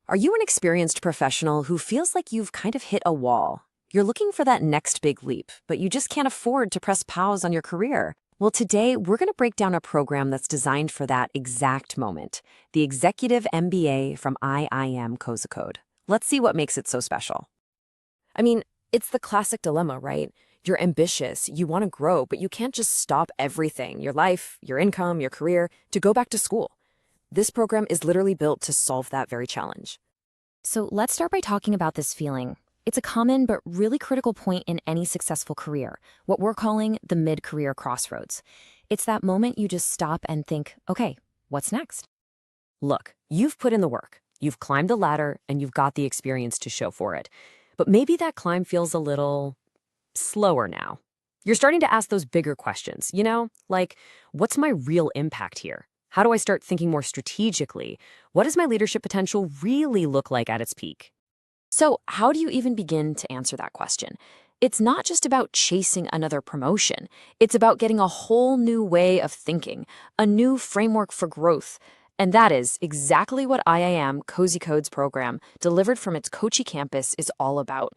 Are you an experienced professional who feels like you've kind of hit a wall? You're looking for that next big leap, but you just can't afford to press pause on your career. Well, today we're going to break down a program that's designed for that exact moment, the Executive MBA from IIM Kozhikode. Let's see what makes it so special. I mean, it's the classic dilemma, right? You're ambitious, you want to grow, but you can't just stop everything, your life, your income, your career, to go back to school. This program is literally built to solve that very challenge. So let's start by talking about this feeling. It's a common but really critical point in any successful career, what we're calling the mid-career crossroads. It's that moment you just stop and think, okay, what's next? Look, you've put in the work, you've climbed the ladder, and you've got the experience to show for it. But maybe that climb feels a little slower now. You're starting to ask those bigger questions, like, what's my real impact here? How do I start thinking more strategically? What does my leadership potential really look like at its peak? So how do you even begin to answer that question? It's not just about chasing another promotion. It's about getting a whole new way of thinking, a new framework for growth. And that is exactly what IIM Kozhikode's program, delivered from its Kochi campus, is all about.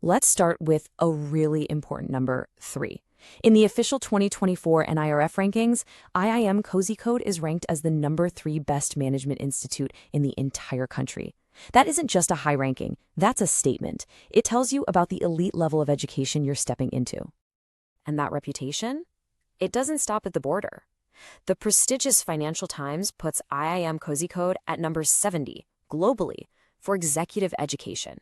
Let's start with a really important number 3. In the official 2024 NIRF rankings, IIM Kozhikode is ranked as the number 3 best management institute in the entire country. That isn't just a high ranking, that's a statement. It tells you about the elite level of education you're stepping into. And that reputation? It doesn't stop at the border. The prestigious Financial Times puts IIM Kozhikode at number 70 globally for executive education.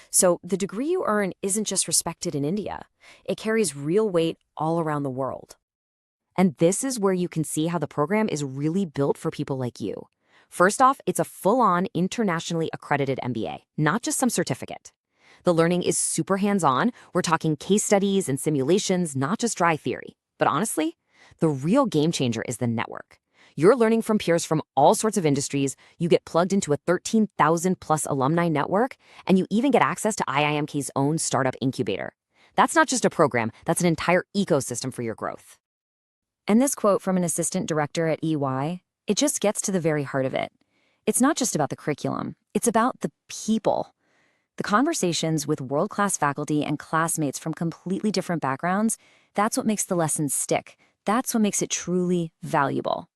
So the degree you earn isn't just respected in India. It carries real weight all around the world. And this is where you can see how the program is really built for people like you. First off, it's a full-on internationally accredited MBA, not just some certificate. The learning is super hands-on. We're talking case studies and simulations, not just dry theory. But honestly, the real game changer is the network. You're learning from peers from all sorts of industries, you get plugged into a 13,000-plus alumni network, and you even get access to IIMK's own startup incubator. That's not just a program, that's an entire ecosystem for your growth. And this quote from an assistant director at EY, it just gets to the very heart of it. It's not just about the curriculum, it's about the people. The conversations with world-class faculty and classmates from completely different backgrounds, that's what makes the lessons stick. That's what makes it truly valuable.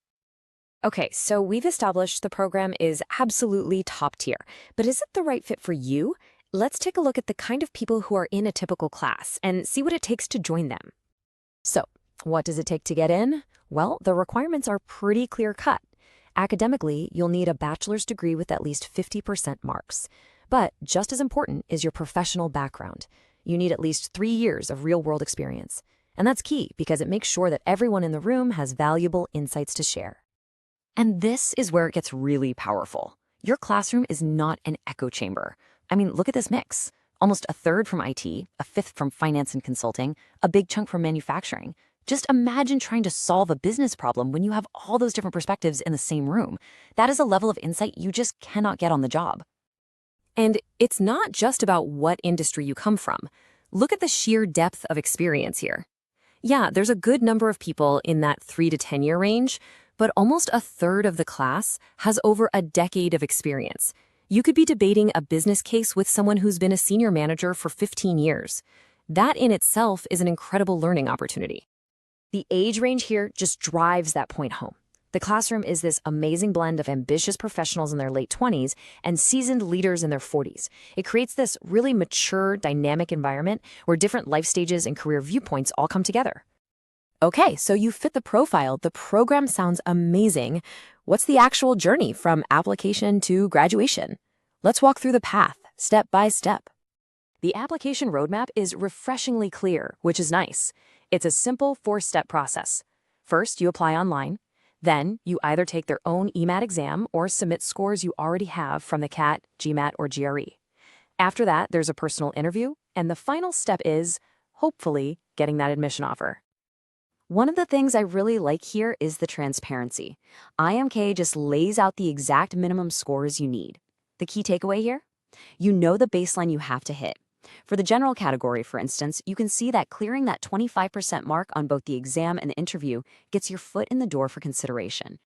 Okay, so we've established the program is absolutely top tier, but is it the right fit for you? Let's take a look at the kind of people who are in a typical class and see what it takes to join them. So, what does it take to get in? Well, the requirements are pretty clear-cut. Academically, you'll need a bachelor's degree with at least 50% marks. But just as important is your professional background. You need at least 3 years of real-world experience. And that's key because it makes sure that everyone in the room has valuable insights to share. And this is where it gets really powerful. Your classroom is not an echo chamber. I mean, look at this mix. Almost a third from IT, a fifth from finance and consulting, a big chunk from manufacturing. Just imagine trying to solve a business problem when you have all those different perspectives in the same room. That is a level of insight you just cannot get on the job. And it's not just about what industry you come from. Look at the sheer depth of experience here. Yeah, there's a good number of people in that 3 to 10 year range, but almost a third of the class has over a decade of experience. You could be debating a business case with someone who's been a senior manager for 15 years. That in itself is an incredible learning opportunity. The age range here just drives that point home. The classroom is this amazing blend of ambitious professionals in their late 20s and seasoned leaders in their 40s. It creates this really mature, dynamic environment where different life stages and career viewpoints all come together. Okay, so you fit the profile. The program sounds amazing. What's the actual journey from application to graduation? Let's walk through the path, step by step. The application roadmap is refreshingly clear, which is nice. It's a simple 4-step process. First, you apply online. Then, you either take their own EMAT exam or submit scores you already have from the CAT, GMAT, or GRE. After that, there's a personal interview, and the final step is, hopefully, getting that admission offer. One of the things I really like here is the transparency. IIMK just lays out the exact minimum scores you need. The key takeaway here? You know the baseline you have to hit. For the general category, for instance, you can see that clearing that 25% mark on both the exam and the interview gets your foot in the door for consideration.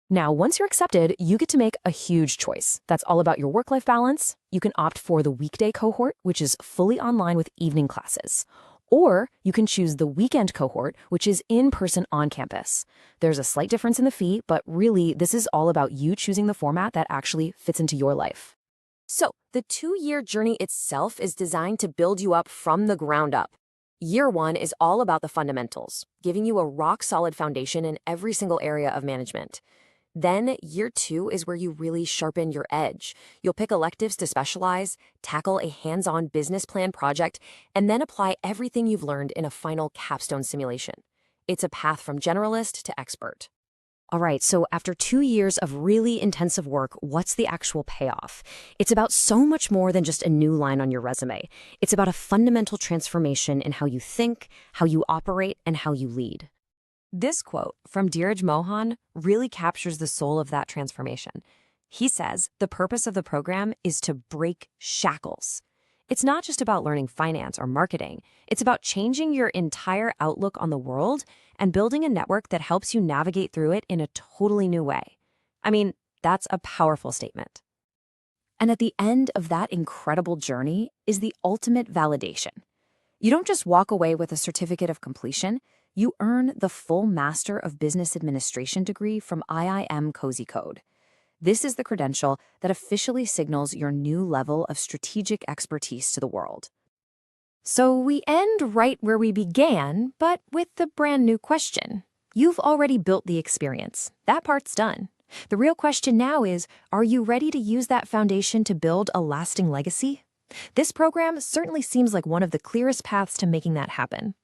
Now, once you're accepted, you get to make a huge choice. That's all about your work-life balance. You can opt for the weekday cohort, which is fully online with evening classes. Or you can choose the weekend cohort, which is in person on campus. There's a slight difference in the fee, but really, this is all about you choosing the format that actually fits into your life. So, the 2-year journey itself is designed to build you up from the ground up. Year 1 is all about the fundamentals, giving you a rock-solid foundation in every single area of management. Then, Year 2 is where you really sharpen your edge. You'll pick electives to specialize, tackle a hands-on business plan project, and then apply everything you've learned in a final capstone simulation. It's a path from generalist to expert. All right, so after 2 years of really intensive work, what's the actual payoff? It's about so much more than just a new line on your resume. It's about a fundamental transformation in how you think, how you operate, and how you lead. This quote from Dheeraj Mohan really captures the soul of that transformation. He says, the purpose of the program is to break shackles. It's not just about learning finance or marketing. It's about changing your entire outlook on the world and building a network that helps you navigate through it in a totally new way. I mean, that's a powerful statement. And at the end of that incredible journey is the ultimate validation. You don't just walk away with a certificate of completion. You earn the full Master of Business Administration degree from IIM Kozhikode. This is the credential that officially signals your new level of strategic expertise to the world. So we end right where we began, but with the brand new question. You've already built the experience. That part's done. The real question now is, are you ready to use that foundation to build a lasting legacy? This program certainly seems like one of the clearest paths to making that happen.